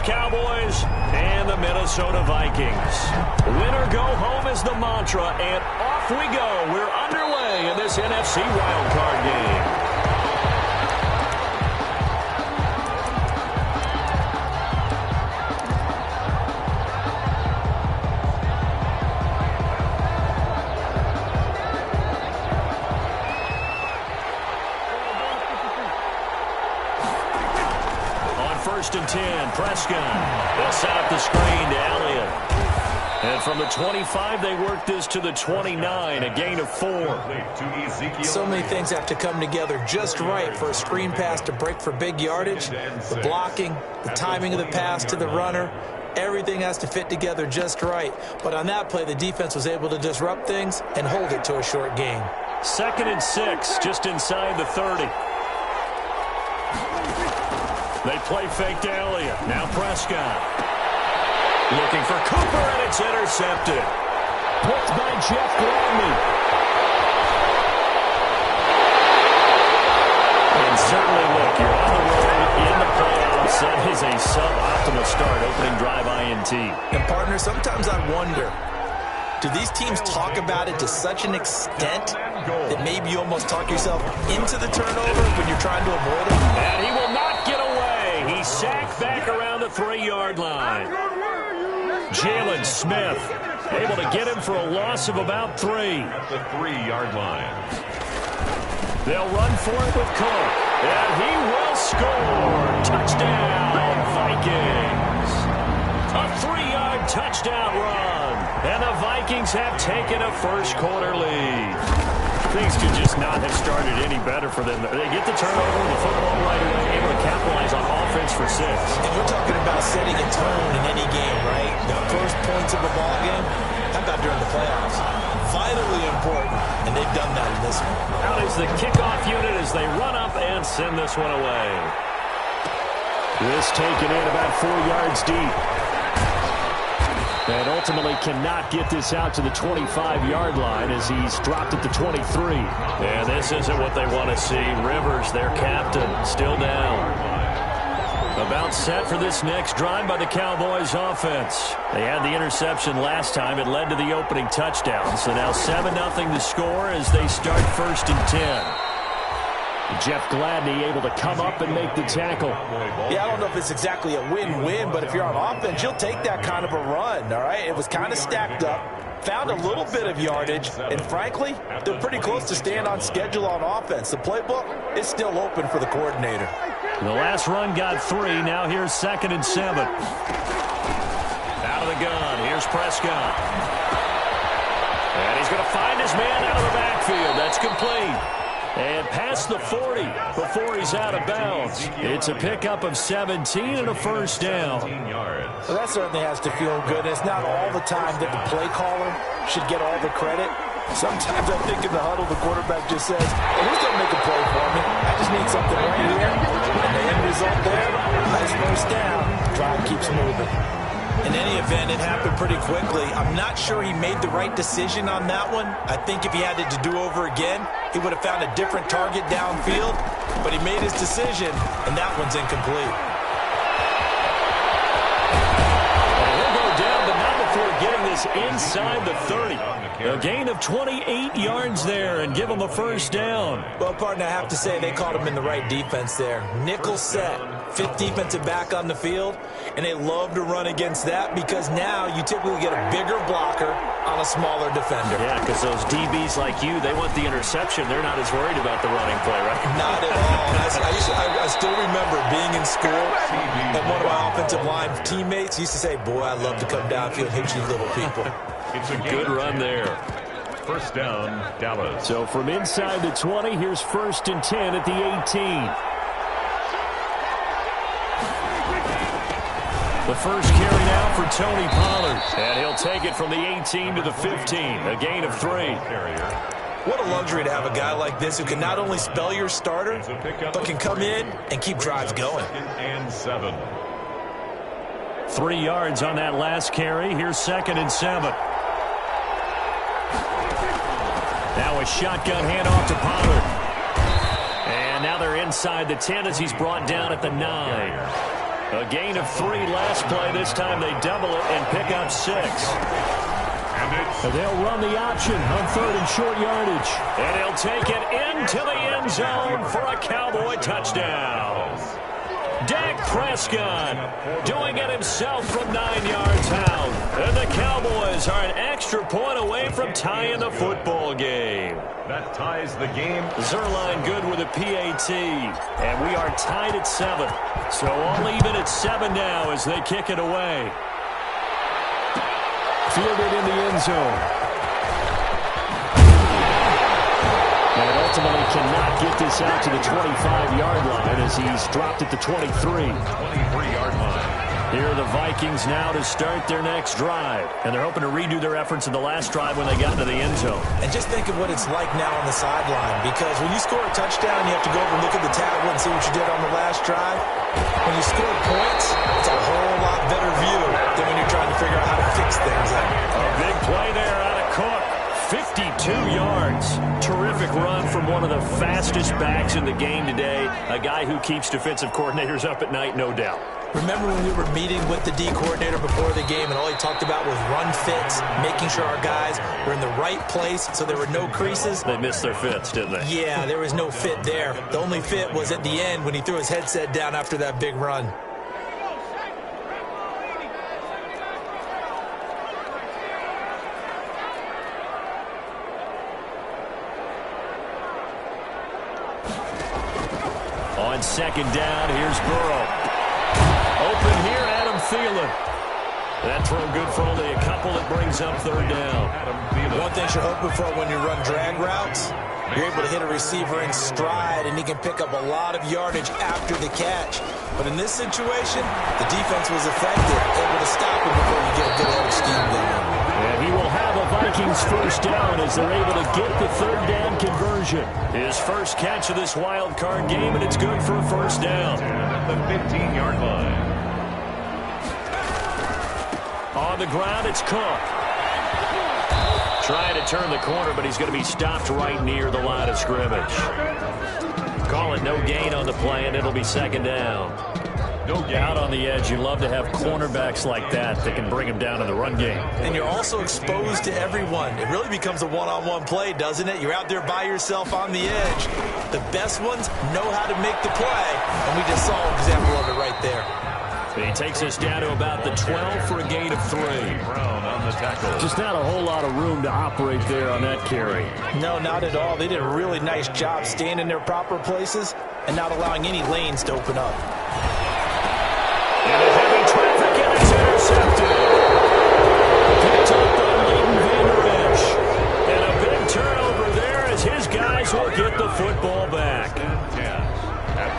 Cowboys and the Minnesota Vikings. Win or go home is the mantra, and off we go. We're underway in this NFC wildcard game. First and 10, Prescott. They'll set up the screen to Elliott. And from the 25, they work this to the 29, a gain of 4. So many things have to come together just right for a screen pass to break for big yardage. The blocking, the timing of the pass to the runner, everything has to fit together just right. But on that play, the defense was able to disrupt things and hold it to a short gain. 2nd and 6, just inside the 30. They play fake to Elliott. Now Prescott. Looking for Cooper, and it's intercepted. Picked by Jeff Gladney. And certainly, look, you're on the road in the playoffs. That is a suboptimal start, opening drive INT. And, partner, sometimes I wonder, do these teams talk about it to such an extent that maybe you almost talk yourself into the turnover when you're trying to avoid it? And he will not get away. He's sacked back around the 3-yard line. Jalen Smith able to get him for a loss of about 3. At the 3-yard line. They'll run for it with Cook. And he will score. Touchdown, Vikings. A 3-yard touchdown run. And the Vikings have taken a first-quarter lead. Things could just not have started any better for them. They get the turnover, the football right away, able to capitalize on offense for 6. And we're talking about setting a tone in any game, right? The first points of a ball game, how about during the playoffs? Vitally important, and they've done that in this one. Out is the kickoff unit as they run up and send this one away. This taken in about 4 yards deep. And ultimately cannot get this out to the 25-yard line as he's dropped at the 23. And this isn't what they want to see. Rivers, their captain, still down. About set for this next drive by the Cowboys offense. They had the interception last time. It led to the opening touchdown. So now 7-0 the score as they start 1st and 10. Jeff Gladney able to come up and make the tackle. Yeah, I don't know if it's exactly a win-win, but if you're on offense, you'll take that kind of a run, all right? It was kind of stacked up, found a little bit of yardage, and frankly, they're pretty close to staying on schedule on offense. The playbook is still open for the coordinator. The last run got 3. Now here's 2nd and 7. Out of the gun. Here's Prescott. And he's going to find his man out of the backfield. That's complete. And past the 40 before he's out of bounds. It's a pickup of 17 and a first down. Well, that certainly has to feel good. It's not all the time that the play caller should get all the credit. Sometimes I think in the huddle, the quarterback just says, hey, who's going to make a play for me? I just need something right here. And the end result there, nice first down. Drive keeps moving. In any event, it happened pretty quickly. I'm not sure he made the right decision on that one. I think if he had it to do over again, he would have found a different target downfield. But he made his decision, and that one's incomplete. He'll go down, but not before getting this inside the 30. A gain of 28 yards there and give him a first down. Well, partner, I have to say they caught him in the right defense there. Nickel set, 5th defensive back on the field, and they love to run against that because now you typically get a bigger blocker on a smaller defender. Yeah, because those DBs like you, they want the interception. They're not as worried about the running play, right? Not at all. I still remember being in school, and one of my offensive line teammates used to say, boy, I love to come downfield and hit you little people. It's a good run there. First down, Dallas. So from inside the 20, here's 1st and 10 at the 18. The first carry now for Tony Pollard. And he'll take it from the 18 to the 15. A gain of 3. What a luxury to have a guy like this who can not only spell your starter, but can come in and keep drives going. And 7. 3 yards on that last carry. Here's 2nd and 7. Now a shotgun handoff to Pollard. And now they're inside the 10 as he's brought down at the 9. A gain of 3 last play. This time they double it and pick up 6. And they'll run the option on 3rd and short yardage. And he'll take it into the end zone for a Cowboy touchdown. Dak Prescott doing it himself from 9 yards out. And the Cowboys are an extra point away from tying the football game. That ties the game. Zerline good with a PAT. And we are tied at 7. So all even at 7 now as they kick it away. Fielded in the end zone. And ultimately cannot get this out to the 25-yard line as he's dropped at the 23. 23-yard line. Here are the Vikings now to start their next drive. And they're hoping to redo their efforts in the last drive when they got into the end zone. And just think of what it's like now on the sideline, because when you score a touchdown, you have to go over and look at the tablet and see what you did on the last drive. When you score points, it's a whole lot better view than when you're trying to figure out how to fix things. A big play there out of Cook. 52 yards. Terrific run from one of the fastest backs in the game today. A guy who keeps defensive coordinators up at night, no doubt. Remember when we were meeting with the D coordinator before the game and all he talked about was run fits, making sure our guys were in the right place so there were no creases? They missed their fits, didn't they? Yeah, there was no fit there. The only fit was at the end when he threw his headset down after that big run. On 2nd down, here's Burrow. Open here, Adam Thielen. That throw good for only a couple. It brings up 3rd down. One thing you're hoping for when you run drag routes, you're able to hit a receiver in stride, and he can pick up a lot of yardage after the catch. But in this situation, the defense was effective, able to stop him before you get a good head of steam going. And he will have a Vikings 1st down as they're able to get the 3rd down conversion. His first catch of this wild card game, and it's good for a 1st down. At the 15-yard line. On the ground, it's Cook. Trying to turn the corner, but he's going to be stopped right near the line of scrimmage. Call it no gain on the play, and it'll be 2nd down. No gain. Out on the edge, you love to have cornerbacks like that can bring him down in the run game. And you're also exposed to everyone. It really becomes a one-on-one play, doesn't it? You're out there by yourself on the edge. The best ones know how to make the play, and we just saw an example of it right there. He takes us down to about the 12 for a gain of 3. Brown on the tackle. Just not a whole lot of room to operate there on that carry. No, not at all. They did a really nice job staying in their proper places and not allowing any lanes to open up. Into heavy traffic, and it's intercepted. Picked up by Leighton Vander Esch. And a big turnover there as his guys will get the football back.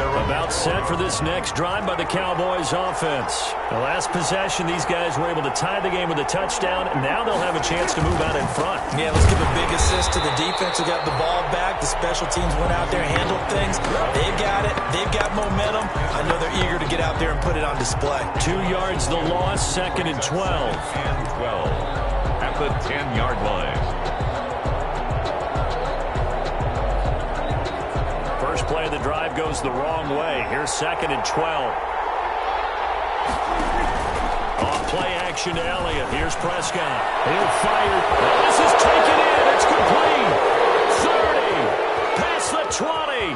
About set for this next drive by the Cowboys offense. The last possession, these guys were able to tie the game with a touchdown, and now they'll have a chance to move out in front. Yeah, let's give a big assist to the defense who got the ball back. The special teams went out there, handled things. They've got it. They've got momentum. I know they're eager to get out there and put it on display. 2 yards the loss, 2nd and 12. And 12 at the 10-yard line. First play of the drive goes the wrong way. Here's 2nd and 12. On play action to Elliott. Here's Prescott. He'll fire. And this is taken in. It's complete. 30. Past the 20.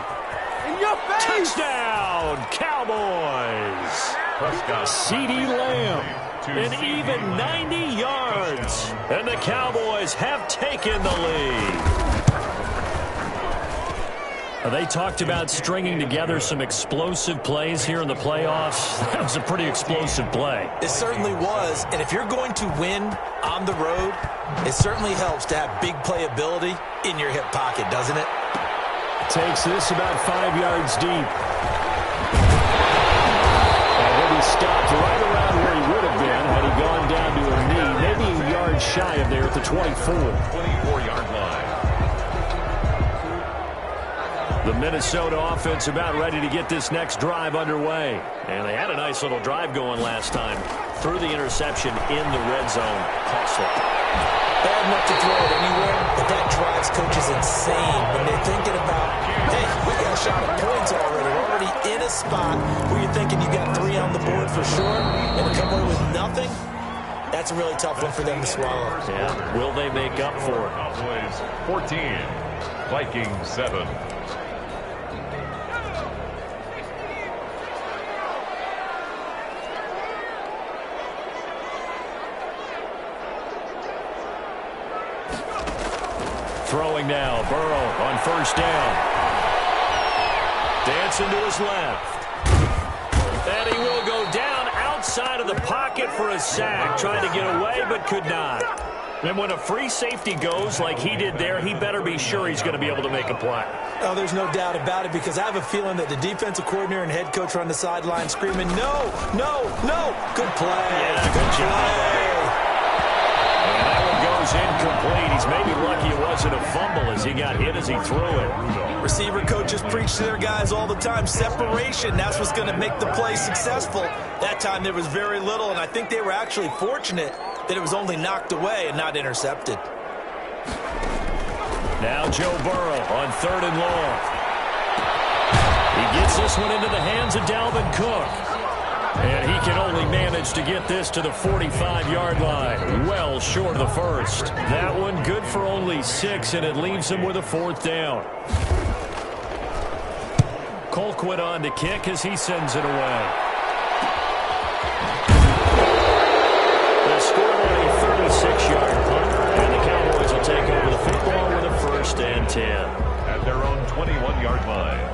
In your face! Touchdown, Cowboys. Prescott. CeeDee Lamb. An even 90 yards. And the Cowboys have taken the lead. They talked about stringing together some explosive plays here in the playoffs. That was a pretty explosive play. It certainly was, and if you're going to win on the road, it certainly helps to have big playability in your hip pocket, doesn't it? Takes this about 5 yards deep. And he'll be stopped right around where he would have been had he gone down to a knee, maybe a yard shy of there at the 24. 24-yard line. The Minnesota offense about ready to get this next drive underway. And they had a nice little drive going last time. Threw the interception in the red zone. Costly. Bad enough to throw it anywhere, but that drives coaches insane when they're thinking about, hey, we got a shot at points already. We're already in a spot where you're thinking you got 3 on the board for sure, and to come away with nothing, that's a really tough one for them to swallow. Yeah. Will they make up for it? Cowboys 14, Vikings 7. Throwing now, Burrow on first down. Dancing to his left. And he will go down outside of the pocket for a sack. Trying to get away, but could not. And when a free safety goes like he did there, he better be sure he's going to be able to make a play. Oh, there's no doubt about it, because I have a feeling that the defensive coordinator and head coach are on the sideline screaming, no, no, no. Good play. Yeah, good job. And that one goes incomplete. He's maybe lucky it wasn't a fumble as he got hit as he threw it. Receiver coaches preach to their guys all the time. Separation, that's what's going to make the play successful. That time there was very little, and I think they were actually fortunate that it was only knocked away and not intercepted. Now Joe Burrow on 3rd and long. He gets this one into the hands of Dalvin Cook. And he can only manage to get this to the 45-yard line. Well short of the first. That one good for only 6, and it leaves him with a 4th down. Colquitt on to kick as he sends it away. They'll score on a 36-yard punt, and the Cowboys will take over the football with a 1st and 10. At their own 21-yard line.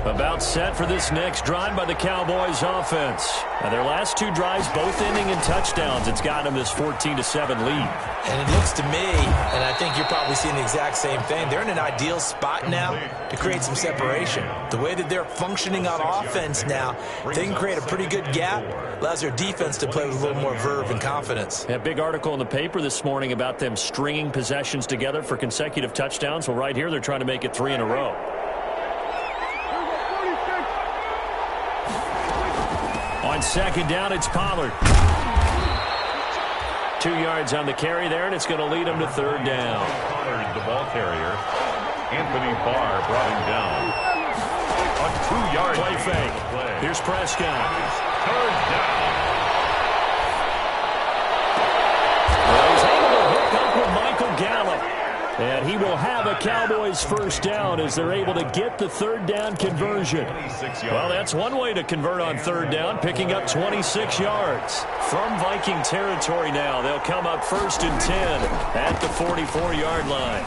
About set for this next drive by the Cowboys offense. Now their last 2 drives both ending in touchdowns. It's got them this 14-7 lead. And it looks to me, and I think you're probably seeing the exact same thing, they're in an ideal spot now to create some separation. The way that they're functioning on offense now, they can create a pretty good gap, allows their defense to play with a little more verve and confidence. A big article in the paper this morning about them stringing possessions together for consecutive touchdowns. Well, right here they're trying to make it 3 in a row. On 2nd down, it's Pollard. 2 yards on the carry there, and it's going to lead him to 3rd down. Pollard, the ball carrier. Anthony Barr brought him down. A 2-yard play fake. Here's Prescott. 3rd down. Well, he's able to hook up with Michael Gallup. And he will have a Cowboys 1st down as they're able to get the 3rd down conversion. Well, that's one way to convert on 3rd down, picking up 26 yards. From Viking territory now, they'll come up 1st and 10 at the 44-yard line.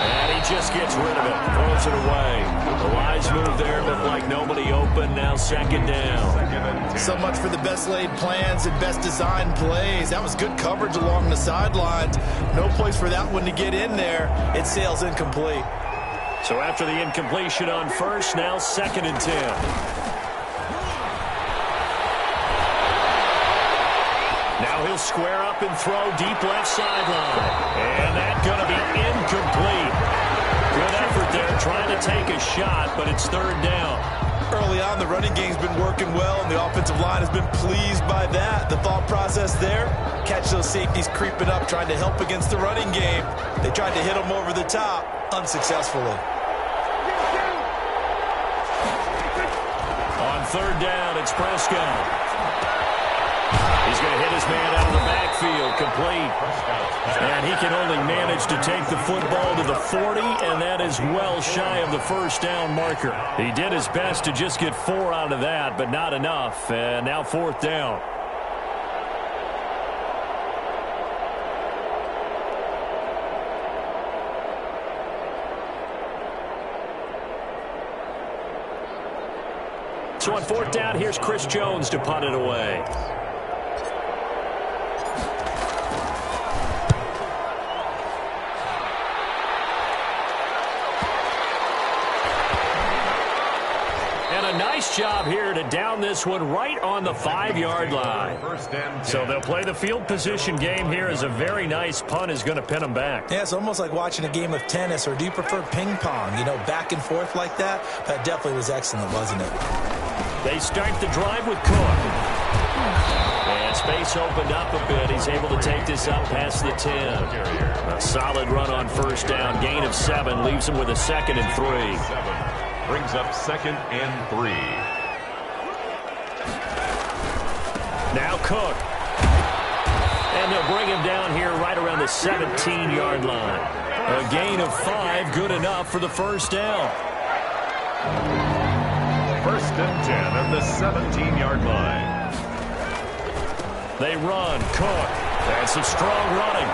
And he just gets rid of it, throws it away. The wise move there, looked like nobody open, now 2nd down. So much for the best laid plans and best designed plays. That was good coverage along the sidelines. No place for that one to get in there. It sails incomplete. So after the incompletion on 1st, now 2nd and 10. Now he'll square up and throw deep left sideline. And that's going to be incomplete. Good effort there, trying to take a shot, but it's 3rd down. Early on, the running game's been working well, and the offensive line has been pleased by that. The thought process there, catch those safeties creeping up, trying to help against the running game. They tried to hit them over the top, unsuccessfully. On 3rd down, it's Prescott. He's going to hit his man out of the backfield, complete. And he can only manage to take the football to the 40, and that is well shy of the 1st down marker. He did his best to just get 4 out of that, but not enough. And now 4th down. So on 4th down, here's Chris Jones to punt it away. nice job here to down this one right on the 5-yard line. So they'll play the field position game here as a very nice punt is going to pin them back. Yeah, it's almost like watching a game of tennis, or do you prefer ping pong? You know, back and forth like that? That definitely was excellent, wasn't it? They start the drive with Cook. And space opened up a bit. He's able to take this up past the 10. A solid run on first down. Gain of 7 leaves him with a 2nd and 3. Brings up 2nd and 3. Now Cook. And they'll bring him down here right around the 17-yard line. A gain of 5, good enough for the first down. 1st and 10 at the 17-yard line. They run. Cook. That's some strong running.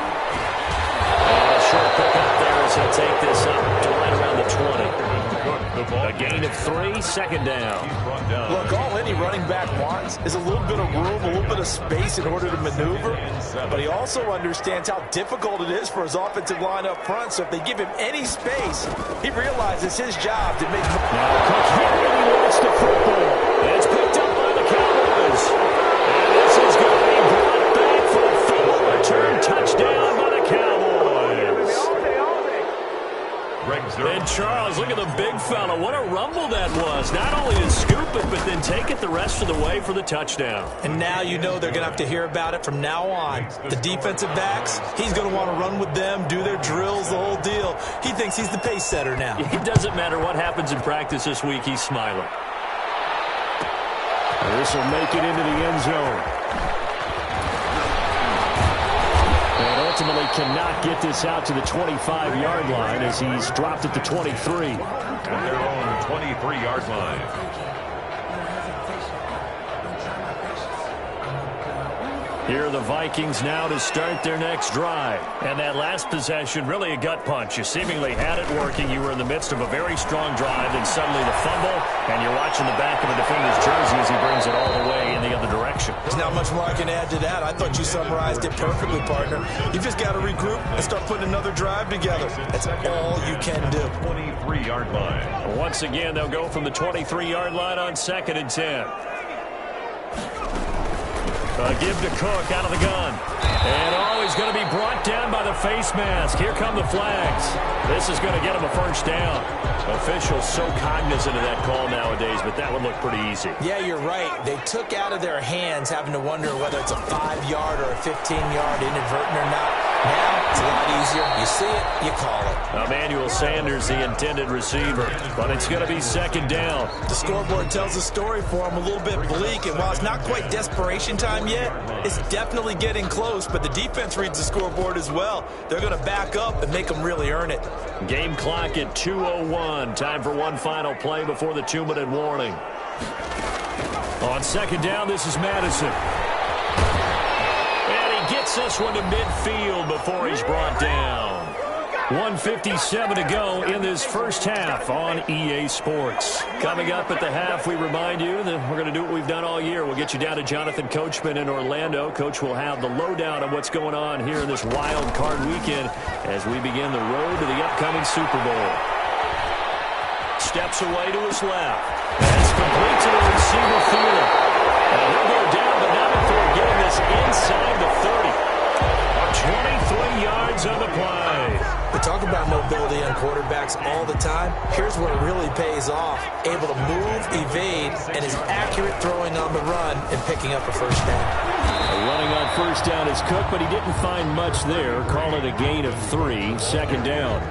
And a short pick up there as he'll take this up to right around the 20. A gain of 3, 2nd down. Look, all any running back wants is a little bit of room, a little bit of space in order to maneuver. But he also understands how difficult it is for his offensive line up front. So if they give him any space, he realizes his job to make. Now Cook here, and he wants the football. It's picked up by the Cowboys. And this is going to be brought back for a full return touchdown by the Cowboys. And Charles, look at the big fella. What a rumble that was. Not only to scoop it, but then take it the rest of the way for the touchdown. And now you know they're going to have to hear about it from now on. The defensive backs, he's going to want to run with them, do their drills, the whole deal. He thinks he's the pace setter now. It doesn't matter what happens in practice this week. He's smiling. This will make it into the end zone. And ultimately cannot get this out to the 25-yard line as he's dropped at the 23. At their own 23-yard line. Here are the Vikings now to start their next drive. And that last possession, really a gut punch. You seemingly had it working. You were in the midst of a very strong drive, then suddenly the fumble, and you're watching the back of a defender's jersey as he brings it all the way in the other direction. There's not much more I can add to that. I thought you summarized it perfectly, partner. You just got to regroup and start putting another drive together. That's all you can do. 23-yard line. Once again, they'll go from the 23-yard line on 2nd and 10. Give to Cook out of the gun. And he's going to be brought down by the face mask. Here come the flags. This is going to get him a first down. Officials so cognizant of that call nowadays, but that would look pretty easy. Yeah, you're right. They took out of their hands having to wonder whether it's a 5-yard or a 15-yard inadvertent or not. Now, it's a lot easier. You see it, you call it. Emmanuel Sanders, the intended receiver, but it's going to be 2nd down. The scoreboard tells a story for him, a little bit bleak, and while it's not quite desperation time yet, it's definitely getting close, but the defense reads the scoreboard as well. They're going to back up and make them really earn it. Game clock at 2:01. Time for one final play before the 2-minute warning. On 2nd down, this is Madison. And he gets this one to midfield before he's brought down. 1:57 to go in this first half on EA Sports. Coming up at the half, we remind you that we're going to do what we've done all year. We'll get you down to Jonathan Coachman in Orlando. Coach will have the lowdown on what's going on here in this wild card weekend as we begin the road to the upcoming Super Bowl. Steps away to his left. That's complete to the receiver field. And he'll go down, but not before getting this inside the 30. 23 yards on the play. We talk about mobility on quarterbacks all the time. Here's where it really pays off. Able to move, evade, and is accurate throwing on the run and picking up a first down. Running on first down is Cook, but he didn't find much there. Call it a gain of 3, 2nd down.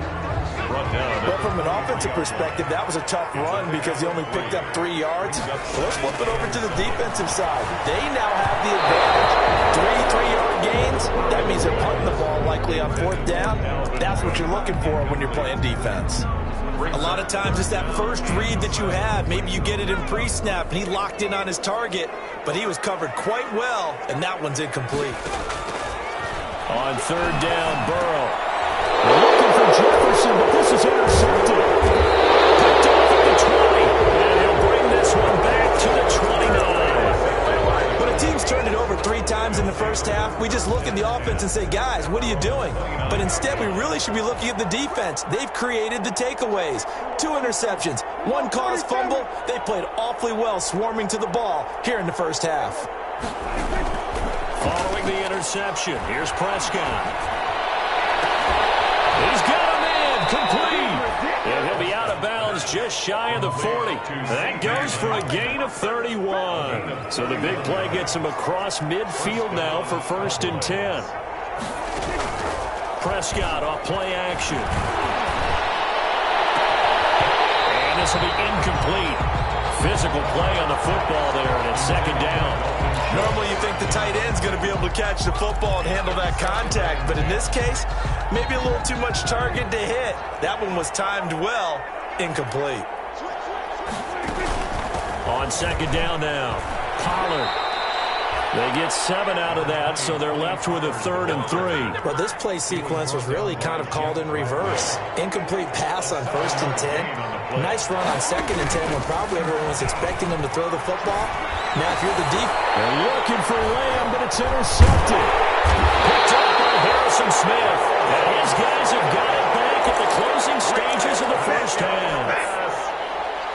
But from an offensive perspective, that was a tough run because he only picked up 3 yards. So let's flip it over to the defensive side. They now have the advantage. 3 3-yard gains. That means they're punting the ball likely on 4th down. That's what you're looking for when you're playing defense. A lot of times it's that first read that you have. Maybe you get it in pre-snap, and he locked in on his target, but he was covered quite well, and that one's incomplete. On 3rd down, Burrow. Looking for Jefferson, but this is intercepted. Picked off at the 20, and he'll bring this one back to the 29. When a team's turned it over 3 times in the first half, we just look at the offense and say, guys, what are you doing? But instead, we really should be looking at the defense. They've created the takeaways. 2 interceptions, 1 caused fumble. They played awfully well swarming to the ball here in the first half. Following the interception, here's Prescott. He's got a man complete. And he'll be out of bounds just shy of the 40. That goes for a gain of 31. So the big play gets him across midfield now for 1st and 10. Prescott off play action. And this will be incomplete. Physical play on the football there, and it's 2nd down. Normally you think the tight end's going to be able to catch the football and handle that contact, but in this case, maybe a little too much target to hit. That one was timed well, incomplete. On 2nd down now, Pollard. They get 7 out of that, so they're left with a 3rd and 3. Well, this play sequence was really kind of called in reverse. Incomplete pass on 1st and 10. Nice run on 2nd and 10 when probably everyone was expecting him to throw the football. Now, if you're the deep, they're looking for Lamb, but it's intercepted. Picked up by Harrison Smith. And his guys have got it back at the closing stages of the first half.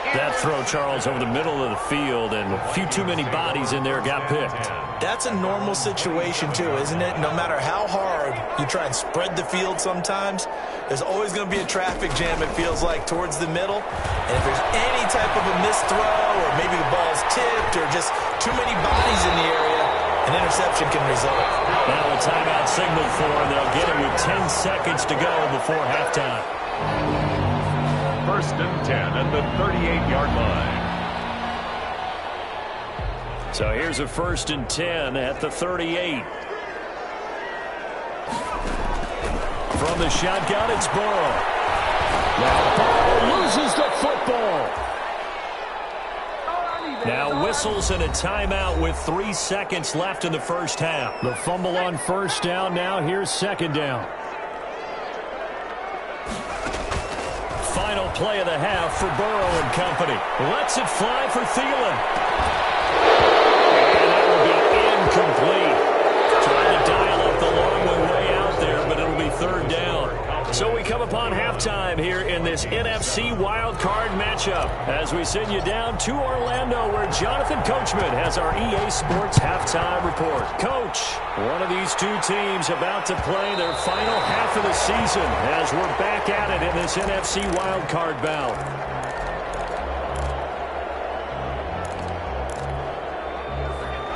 That throw, Charles, over the middle of the field, and a few too many bodies in there got picked. That's a normal situation, too, isn't it? No matter how hard you try and spread the field sometimes, there's always going to be a traffic jam, it feels like, towards the middle. And if there's any type of a missed throw, or maybe the ball's tipped, or just too many bodies in the area, an interception can result. Now a timeout signal for them. They'll get it with 10 seconds to go before halftime. 1st and 10 at the 38-yard line. So here's a 1st and 10 at the 38. From the shotgun, it's Burrow. Now Burrow loses the football. Now whistles and a timeout with 3 seconds left in the first half. The fumble on 1st down. Now here's 2nd down. Final play of the half for Burrow and company. Lets it fly for Thielen. And that will be incomplete. Trying to dial up the long way out there, but it'll be 3rd down. So we come upon halftime here in this NFC wildcard matchup as we send you down to Orlando where Jonathan Coachman has our EA Sports halftime report. Coach, one of these two teams about to play their final half of the season as we're back at it in this NFC wildcard bout.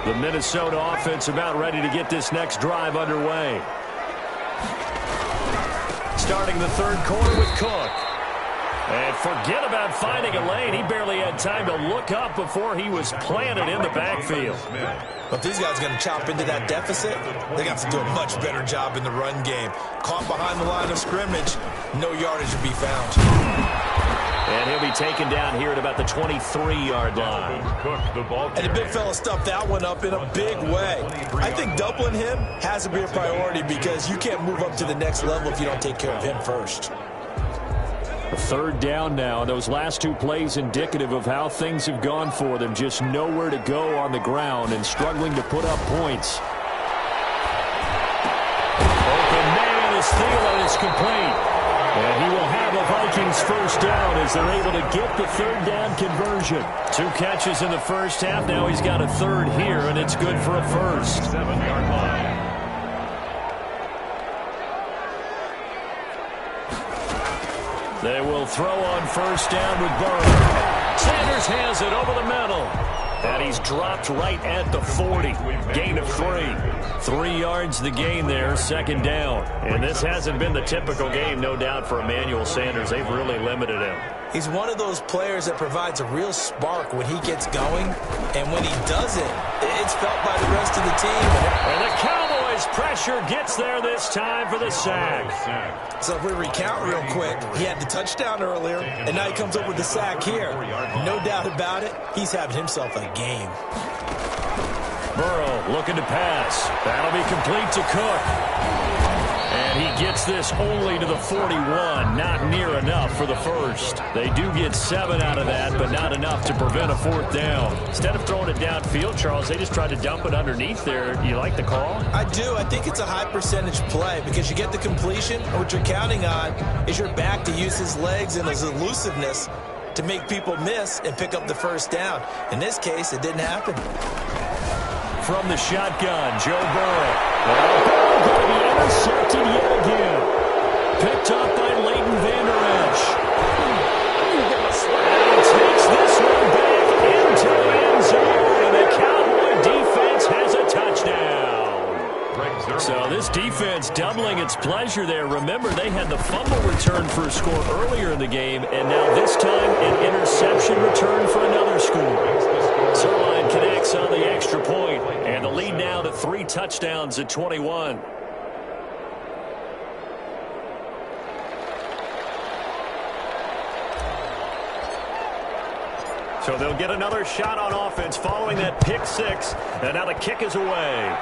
The Minnesota offense about ready to get this next drive underway. Starting the 3rd quarter with Cook. And forget about finding a lane. He barely had time to look up before he was planted in the backfield. But these guys are going to chop into that deficit. They got to do a much better job in the run game. Caught behind the line of scrimmage, no yardage to be found. And he'll be taken down here at about the 23-yard line. And the big fella stuffed that one up in a big way. I think doubling him has to be a priority because you can't move up to the next level if you don't take care of him first. 3rd down now. Those last 2 plays indicative of how things have gone for them. Just nowhere to go on the ground and struggling to put up points. Open man is Thielen. It's complete. And he will have a Vikings 1st down as they're able to get the 3rd down conversion. 2 catches in the first half. Now he's got a 3rd here, and it's good for a 1st. 7-yard line. They will throw on 1st down with Burrow. Sanders has it over the middle. And he's dropped right at the 40. Gain of 3. 3 yards the gain there, 2nd down. And this hasn't been the typical game, no doubt, for Emmanuel Sanders. They've really limited him. He's one of those players that provides a real spark when he gets going. And when he doesn't, it's felt by the rest of the team. And the Cowboys' pressure gets there this time for the sack. So if we recount real quick, he had the touchdown earlier, and now he comes up with the sack here. No doubt about it, he's having himself a game. Burrow looking to pass. That'll be complete to Cook. And he gets this only to the 41. Not near enough for the first. They do get 7 out of that, but not enough to prevent a 4th down. Instead of throwing it downfield, Charles, they just tried to dump it underneath there. Do you like the call? I do. I think it's a high percentage play because you get the completion, and what you're counting on is your back to use his legs and his elusiveness to make people miss and pick up the first down. In this case, it didn't happen. From the shotgun, Joe Burrow. Going to be intercepted yet again. Picked up by Leighton Vander Esch. And he takes this one back into the end zone. And the Cowboy defense has a touchdown. So this defense doubling its pleasure there. Remember, they had the fumble return for a score earlier in the game, and now this time an interception return for another score. Zerline connects on the extra point, and the lead now to 3 touchdowns at 21. So they'll get another shot on offense following that pick 6, and now the kick is away.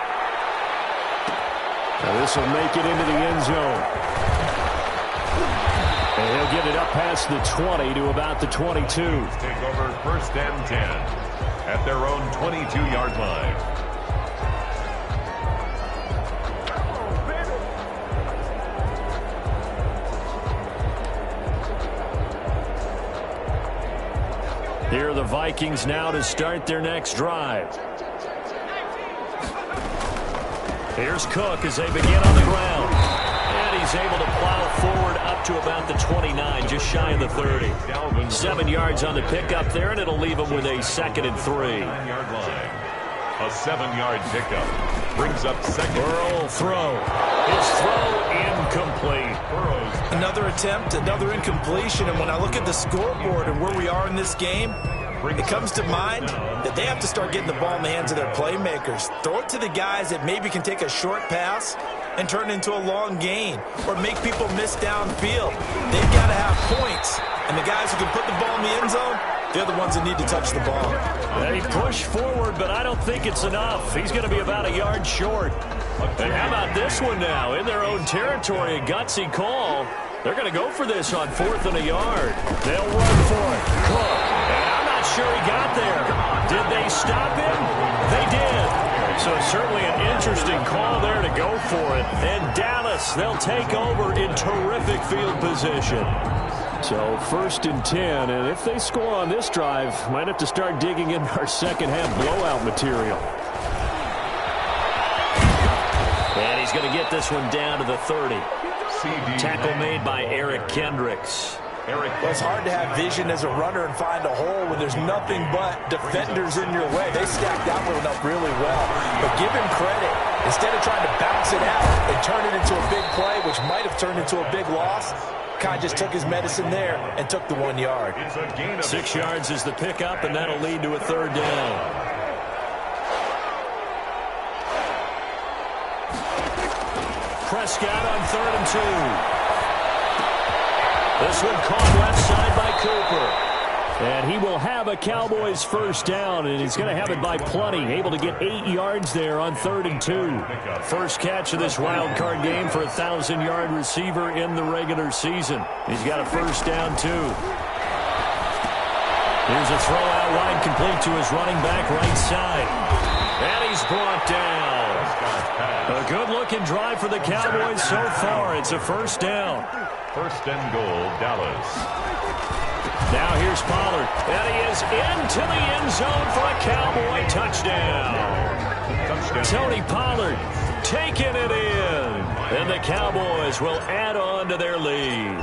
Now this will make it into the end zone. And he'll get it up past the 20 to about the 22. Take over 1st and 10 at their own 22-yard line. Here are the Vikings now to start their next drive. Here's Cook as they begin on the ground. And he's able to plow forward up to about the 29, just shy of the 30. 7 yards on the pickup there, and it'll leave him with a 2nd and 3. 9-yard line. A 7-yard pickup brings up 2nd. Burrow throw. His throw incomplete. Another attempt, another incompletion, and when I look at the scoreboard and where we are in this game, it comes to mind that they have to start getting the ball in the hands of their playmakers. Throw it to the guys that maybe can take a short pass and turn it into a long gain or make people miss downfield. They've got to have points, and the guys who can put the ball in the end zone, they're the ones that need to touch the ball. They push forward, but I don't think it's enough. He's going to be about a yard short. And how about this one now? In their own territory, a gutsy call. They're going to go for this on 4th and a yard. They'll run for it. Cook. And I'm not sure he got there. Did they stop him? They did. So certainly an interesting call there to go for it. And Dallas, they'll take over in terrific field position. So 1st and 10, and if they score on this drive, might have to start digging in our second half blowout material. And he's going to get this one down to the 30. Tackle made by Eric Kendricks. Well, it's hard to have vision as a runner and find a hole when there's nothing but defenders in your way. They stacked that one up really well. But give him credit. Instead of trying to bounce it out and turn it into a big play, which might have turned into a big loss, Kai just took his medicine there and took the 1 yard. 6 yards is the pickup, and that'll lead to a 3rd down. Prescott on 3rd and 2. This one caught left side by Cooper. And he will have a Cowboys 1st down, and he's going to have it by plenty. Able to get 8 yards there on 3rd and 2. First catch of this wild card game for a 1,000-yard receiver in the regular season. He's got a 1st down, too. Here's a throw out wide, complete to his running back right side. And he's brought down. A good-looking drive for the Cowboys so far. It's a 1st down. 1st and goal, Dallas. Now here's Pollard. And he is into the end zone for a Cowboy touchdown. Tony Pollard taking it in. And the Cowboys will add on to their lead.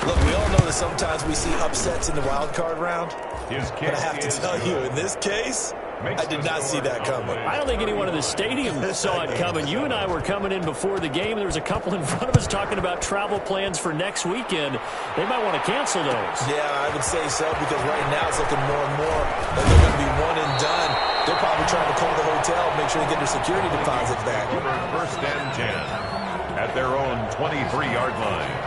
Look, we all know that sometimes we see upsets in the wild card round. But I have to tell you, in this case, I did not see that coming. I don't think anyone in the stadium saw it coming. You and I were coming in before the game. There was a couple in front of us talking about travel plans for next weekend. They might want to cancel those. Yeah, I would say so, because right now it's looking more and more like they're going to be one and done. They're probably trying to call the hotel, make sure they get their security deposits back. 1st and 10 at their own 23-yard line.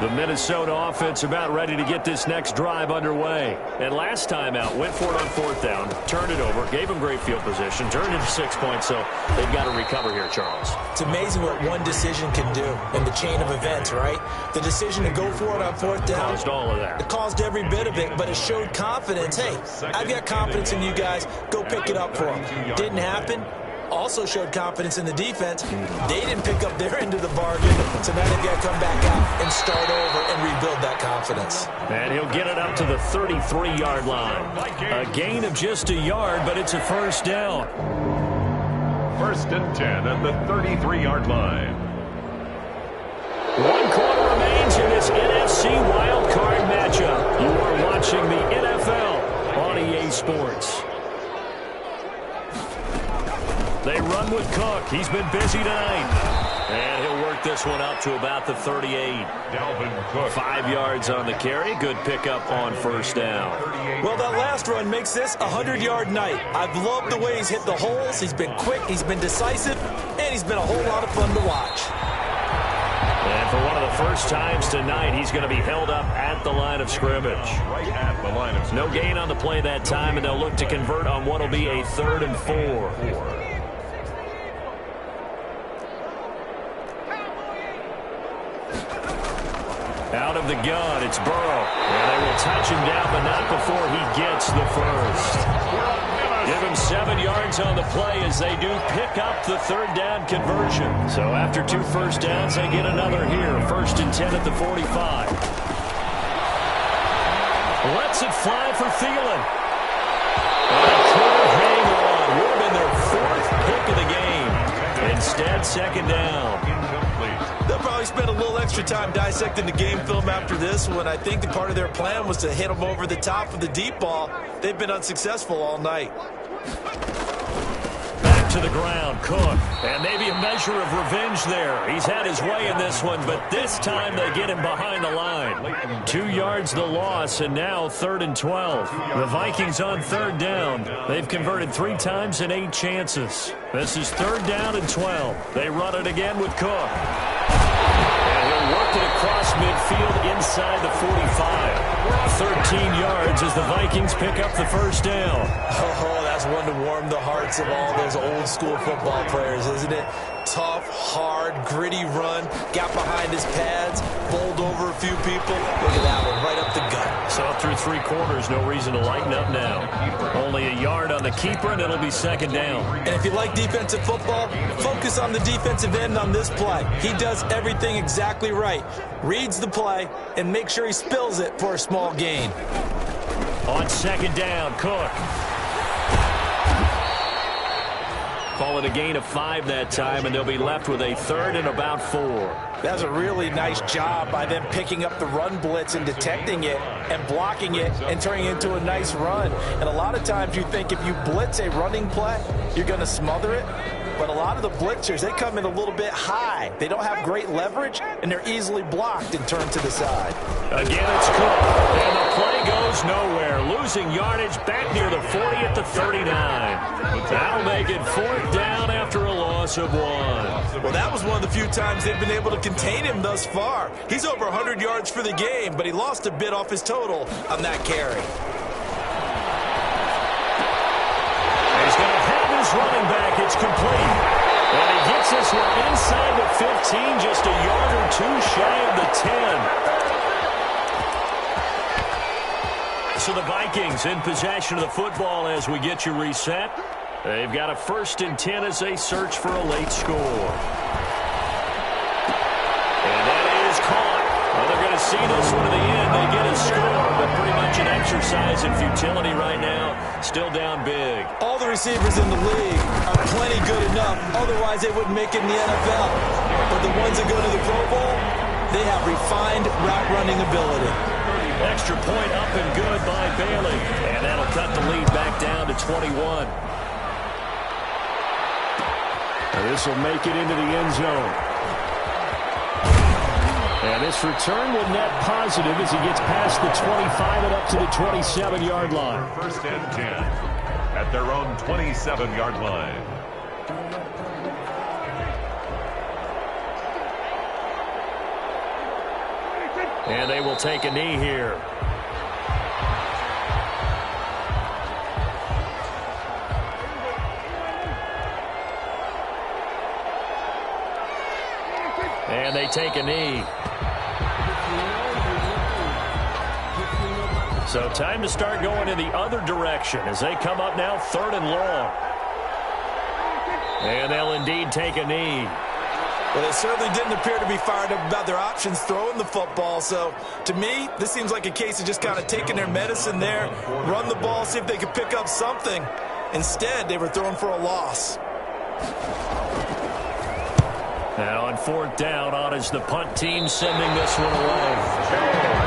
The Minnesota offense about ready to get this next drive underway. And last time out, went for it on fourth down, turned it over, gave them great field position, turned into 6 points, so they've got to recover here, Charles. It's amazing what one decision can do in the chain of events, right? The decision to go for it on fourth down. Caused all of that. It caused every bit of it, but it showed confidence. Hey, I've got confidence in you guys. Go pick it up for them. Didn't happen. Also showed confidence in the defense. They didn't pick up their end of the bargain, so now they've got to come back out and start over and rebuild that confidence. And he'll get it up to the 33-yard line. A gain of just a yard, but it's a first down. 1st and 10 at the 33-yard line. 1 quarter remains in this NFC wildcard matchup. You are watching the NFL on EA Sports. They run with Cook. He's been busy tonight. And he'll work this one up to about the 38. Dalvin Cook. 5 yards on the carry. Good pickup on first down. Well, that last run makes this a 100-yard night. I've loved the way he's hit the holes. He's been quick. He's been decisive. And he's been a whole lot of fun to watch. And for one of the first times tonight, he's going to be held up at the line of scrimmage. Right at the line of scrimmage. No gain on the play that time, and they'll look to convert on what will be a 3rd and 4. Out of the gun, it's Burrow. And they will touch him down, but not before he gets the first. Give him 7 yards on the play as they do pick up the 3rd down conversion. So after 2 first downs, they get another here. 1st and 10 at the 45. Lets it fly for Thielen. And a could hang on. Would have been their 4th pick of the game. Instead, 2nd down. They'll probably spend a little extra time dissecting the game film after this one. I think the part of their plan was to hit them over the top with the deep ball. They've been unsuccessful all night. Back to the ground, Cook. And maybe a measure of revenge there. He's had his way in this one, but this time they get him behind the line. 2 yards the loss, and now 3rd and 12. The Vikings on 3rd down. They've converted 3 times in 8 chances. This is 3rd down and 12. They run it again with Cook. And he'll work it across midfield inside the 45. 13 yards as the Vikings pick up the first down. Oh, that's one to warm the hearts of all those old school football players, isn't it? Tough, hard, gritty run. Got behind his pads, bowled over a few people. Look at that one, right up the gut. So through 3 quarters, no reason to lighten up now. Only a yard on the keeper, and it'll be 2nd down. And if you like defensive football, focus on the defensive end on this play. He does everything exactly right. Reads the play and make sure he spills it for a small gain. On 2nd down, Cook. Call it a gain of 5 that time, and they'll be left with a 3rd and about 4. That's a really nice job by them picking up the run blitz and detecting it and blocking it and turning it into a nice run. And a lot of times you think if you blitz a running play, you're going to smother it. But a lot of the blitzers, they come in a little bit high. They don't have great leverage, and they're easily blocked and turned to the side. Again, it's Cook. And the play goes nowhere. Losing yardage back near the 40 at the 39. That'll make it 4th down after a loss of 1. Well, that was one of the few times they've been able to contain him thus far. He's over 100 yards for the game, but he lost a bit off his total on that carry. He's going to have his running back. It's complete. And he gets this one inside the 15, just a yard or 2 shy of the 10. So the Vikings in possession of the football as we get you reset. They've got a 1st and 10 as they search for a late score. And that is caught. Well, they're going to see this one to the end. They get a score, but pretty much an exercise in futility right now. Still down big. All the receivers in the league are plenty good enough. Otherwise, they wouldn't make it in the NFL. But the ones that go to the Pro Bowl, they have refined route running ability. Extra point up and good by Bailey. And that'll cut the lead back down to 21. This will make it into the end zone. And this return will net positive as he gets past the 25 and up to the 27-yard line. 1st and 10 at their own 27-yard line. And they will take a knee here. And they take a knee. So time to start going in the other direction as they come up now 3rd and long. And they'll indeed take a knee. Well, they certainly didn't appear to be fired up about their options throwing the football. So, to me, this seems like a case of just kind of taking their medicine there, run the ball, see if they could pick up something. Instead, they were throwing for a loss. And on 4th down, on is the punt team sending this one away.